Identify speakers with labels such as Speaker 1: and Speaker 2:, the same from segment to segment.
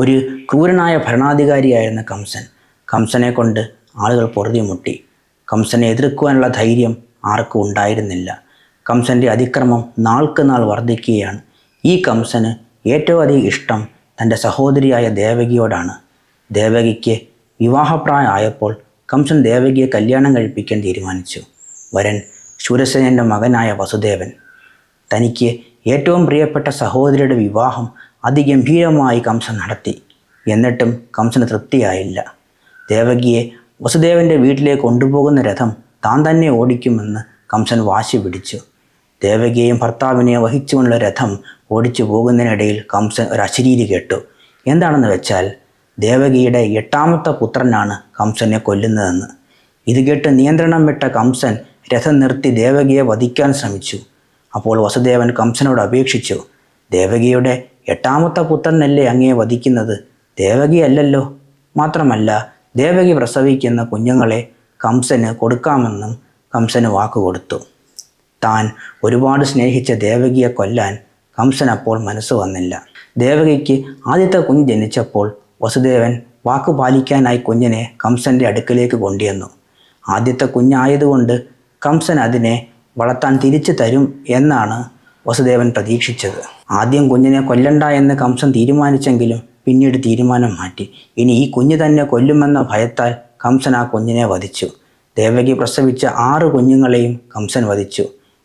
Speaker 1: ഒരു ക്രൂരനായ ഭരണാധികാരിയായിരുന്ന കംസനെ കൊണ്ട് ആളുകൾ പൊറുതിമുട്ടി. കംസനെ എതിർക്കുവാനുള്ള ധൈര്യം ആർക്കും ഉണ്ടായിരുന്നില്ല. കംസൻ്റെ അതിക്രമം നാൾക്ക് നാൾ വർദ്ധിക്കുകയാണ്. ഈ കംസന് ഏറ്റവും അധികം ഇഷ്ടം തൻ്റെ സഹോദരിയായ ദേവകിയോടാണ്. ദേവകിക്ക് വിവാഹപ്രായം ആയപ്പോൾ കംസൻ ദേവകിയെ കല്യാണം കഴിപ്പിക്കാൻ തീരുമാനിച്ചു. വരൻ ശൂരസേനൻ്റെ മകനായ വസുദേവൻ. തനിക്ക് ഏറ്റവും പ്രിയപ്പെട്ട സഹോദരിയുടെ വിവാഹം അതിഗംഭീരമായി കംസൻ നടത്തി. എന്നിട്ടും കംസന് തൃപ്തിയായില്ല. ദേവകിയെ വസുദേവൻ്റെ വീട്ടിലേക്ക് കൊണ്ടുപോകുന്ന രഥം താൻ തന്നെ ഓടിക്കുമെന്ന് കംസൻ വാശി പിടിച്ചു. ദേവകിയെയും ഭർത്താവിനെയും വഹിച്ചുകൊണ്ടുള്ള രഥം ഓടിച്ചു പോകുന്നതിനിടയിൽ കംസൻ ഒരു അശരീരി കേട്ടു. എന്താണെന്ന് വെച്ചാൽ ദേവകിയുടെ 8ാമത്തെ പുത്രനാണ് കംസനെ കൊല്ലുന്നതെന്ന്. ഇത് കേട്ട് നിയന്ത്രണം വിട്ട കംസൻ രഥം നിർത്തി ദേവകിയെ വധിക്കാൻ ശ്രമിച്ചു. അപ്പോൾ വസുദേവൻ കംസനോട് അപേക്ഷിച്ചു, ദേവകിയുടെ 8ാമത്തെ പുത്രനല്ലേ അങ്ങയെ വധിക്കുന്നത്? ദേവകിയല്ലല്ലോ. മാത്രമല്ല ദേവകി പ്രസവിക്കുന്ന കുഞ്ഞുങ്ങളെ കംസന് കൊടുക്കാമെന്നും കംസന് വാക്കുകൊടുത്തു. താൻ ഒരുപാട് സ്നേഹിച്ച ദേവകിയെ കൊല്ലാൻ കംസൻ അപ്പോൾ മനസ്സ് വന്നില്ല. ദേവകിക്ക് ആദ്യത്തെ കുഞ്ഞ് ജനിച്ചപ്പോൾ വസുദേവൻ വാക്ക് പാലിക്കാനായി കുഞ്ഞിനെ കംസൻ്റെ അടുക്കലേക്ക് കൊണ്ടുവന്നു. ആദ്യത്തെ കുഞ്ഞായതുകൊണ്ട് കംസൻ അതിനെ വളർത്താൻ തിരിച്ചു തരും എന്നാണ് വസുദേവൻ പ്രതീക്ഷിച്ചത്. ആദ്യം കുഞ്ഞിനെ കൊല്ലണ്ട എന്ന് കംസൻ തീരുമാനിച്ചെങ്കിലും പിന്നീട് തീരുമാനം മാറ്റി. ഇനി ഈ കുഞ്ഞ് തന്നെ കൊല്ലുമെന്ന ഭയത്താൽ കംസൻ ആ കുഞ്ഞിനെ വധിച്ചു. ദേവകി പ്രസവിച്ച 6 കുഞ്ഞുങ്ങളെയും കംസൻ വധിച്ചു.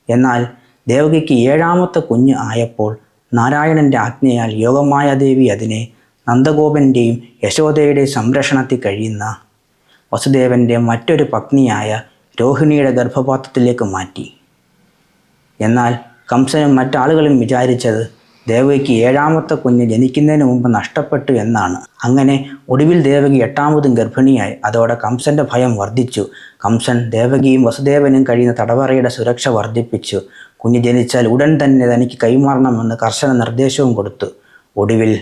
Speaker 1: എന്നാൽ ദേവകിക്ക് 7ാമത്തെ കുഞ്ഞ് ആയപ്പോൾ നാരായണൻ്റെ ആജ്ഞയാൽ യോഗമായാദേവി അതിനെ നന്ദഗോപൻ്റെയും യശോദയുടെയും സംരക്ഷണത്തിൽ കഴിയുന്ന വസുദേവൻ്റെ മറ്റൊരു പത്നിയായ രോഹിണിയുടെ ഗർഭപാത്രത്തിലേക്ക് മാറ്റി. എന്നാൽ കംസനും മറ്റാളുകളും വിചാരിച്ചത് ദേവകിക്ക് 7ാമത്തെ കുഞ്ഞ് ജനിക്കുന്നതിന് മുമ്പ് നഷ്ടപ്പെട്ടു എന്നാണ്. അങ്ങനെ ഒടുവിൽ ദേവകി 8ാമതും ഗർഭിണിയായി. അതോടെ കംസൻ്റെ ഭയം വർദ്ധിച്ചു. കംസൻ ദേവകിയും വസുദേവനും കഴിയുന്ന തടവറയുടെ സുരക്ഷ വർദ്ധിപ്പിച്ചു. കുഞ്ഞ് ജനിച്ചാൽ ഉടൻ തന്നെ തനിക്ക് കൈമാറണമെന്ന് കർശന നിർദ്ദേശവും കൊടുത്തു. ഒടുവിൽ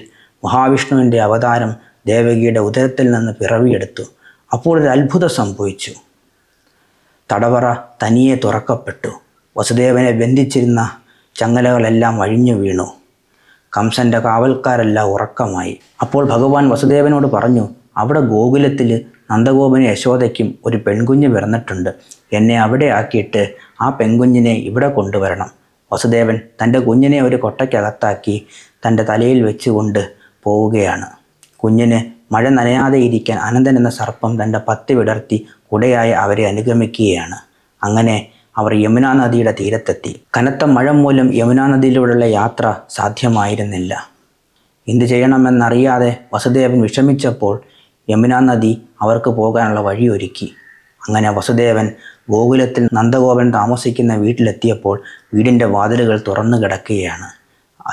Speaker 1: മഹാവിഷ്ണുവിൻ്റെ അവതാരം ദേവകിയുടെ ഉദരത്തിൽ നിന്ന് പിറവിയെടുത്തു. അപ്പോൾ ഒരു അത്ഭുതം സംഭവിച്ചു. തടവറ തനിയെ തുറക്കപ്പെട്ടു. വസുദേവനെ ബന്ധിച്ചിരുന്ന ചങ്ങലകളെല്ലാം അഴിഞ്ഞു വീണു. കംസൻ്റെ കാവൽക്കാരെല്ലാം ഉറക്കമായി. അപ്പോൾ ഭഗവാൻ വസുദേവനോട് പറഞ്ഞു, അവിടെ ഗോകുലത്തിൽ നന്ദഗോപനും യശോദയ്ക്കും ഒരു പെൺകുഞ്ഞ് പിറന്നിട്ടുണ്ട്. എന്നെ അവിടെ ആക്കിയിട്ട് ആ പെൺകുഞ്ഞിനെ ഇവിടെ കൊണ്ടുവരണം. വസുദേവൻ തൻ്റെ കുഞ്ഞിനെ ഒരു കൊട്ടയ്ക്കകത്താക്കി തൻ്റെ തലയിൽ വെച്ചുകൊണ്ട് പോവുകയാണ്. കുഞ്ഞിന് മഴ നനയാതെ ഇരിക്കാൻ അനന്തൻ എന്ന സർപ്പം തൻ്റെ പത്തി വിടർത്തി കുടയായി അവരെ അനുഗമിക്കുകയാണ്. അങ്ങനെ അവർ യമുനാ നദിയുടെ തീരത്തെത്തി. കനത്ത മഴ മൂലം യമുനാ നദിയിലൂടെയുള്ള യാത്ര സാധ്യമായിരുന്നില്ല. എന്തു ചെയ്യണമെന്നറിയാതെ വസുദേവൻ വിഷമിച്ചപ്പോൾ യമുനാ നദി അവർക്ക് പോകാനുള്ള വഴിയൊരുക്കി. അങ്ങനെ വസുദേവൻ ഗോകുലത്തിൽ നന്ദഗോപൻ താമസിക്കുന്ന വീട്ടിലെത്തിയപ്പോൾ വീടിൻ്റെ വാതിലുകൾ തുറന്നു കിടക്കുകയാണ്.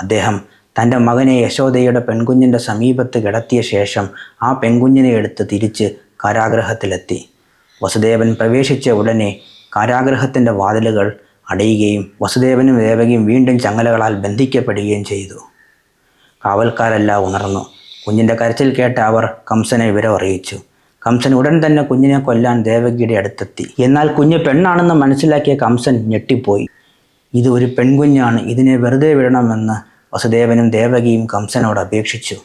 Speaker 1: അദ്ദേഹം തൻ്റെ മകനെ യശോദയുടെ പെൺകുഞ്ഞിൻ്റെ സമീപത്ത് കിടത്തിയ ശേഷം ആ പെൺകുഞ്ഞിനെ എടുത്ത് തിരിച്ച് കാരാഗൃഹത്തിലെത്തി. വസുദേവൻ പ്രവേശിച്ച ഉടനെ കാരാഗൃഹത്തിൻ്റെ വാതിലുകൾ അടയുകയും വസുദേവനും ദേവകിയും വീണ്ടും ചങ്ങലകളാൽ ബന്ധിക്കപ്പെടുകയും ചെയ്തു. കാവൽക്കാരെല്ലാം ഉണർന്നു. കുഞ്ഞിൻ്റെ കരച്ചിൽ കേട്ട അവർ കംസനെ വിവരം അറിയിച്ചു. കംസൻ ഉടൻ തന്നെ കുഞ്ഞിനെ കൊല്ലാൻ ദേവകിയുടെ അടുത്തെത്തി. എന്നാൽ കുഞ്ഞ് പെണ്ണാണെന്ന് മനസ്സിലാക്കിയ കംസൻ ഞെട്ടിപ്പോയി. ഇത് ഒരു പെൺകുഞ്ഞാണ്, ഇതിനെ വെറുതെ വിടണമെന്ന് വസുദേവനും ദേവകിയും കംസനോട് അപേക്ഷിച്ചു.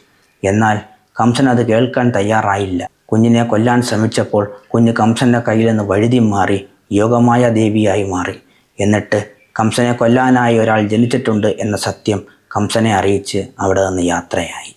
Speaker 1: എന്നാൽ കംസൻ അത് കേൾക്കാൻ തയ്യാറായില്ല. കുഞ്ഞിനെ കൊല്ലാൻ ശ്രമിച്ചപ്പോൾ കുഞ്ഞ് കംസൻ്റെ കയ്യിൽ നിന്ന് വഴുതി മാറി യോഗമായ ദേവിയായി മാറി. എന്നിട്ട് കംസനെ കൊല്ലാനായി ഒരാൾ ജനിച്ചിട്ടുണ്ട് എന്ന സത്യം കംസനെ അറിയിച്ച് അവിടെ നിന്ന് യാത്രയായി.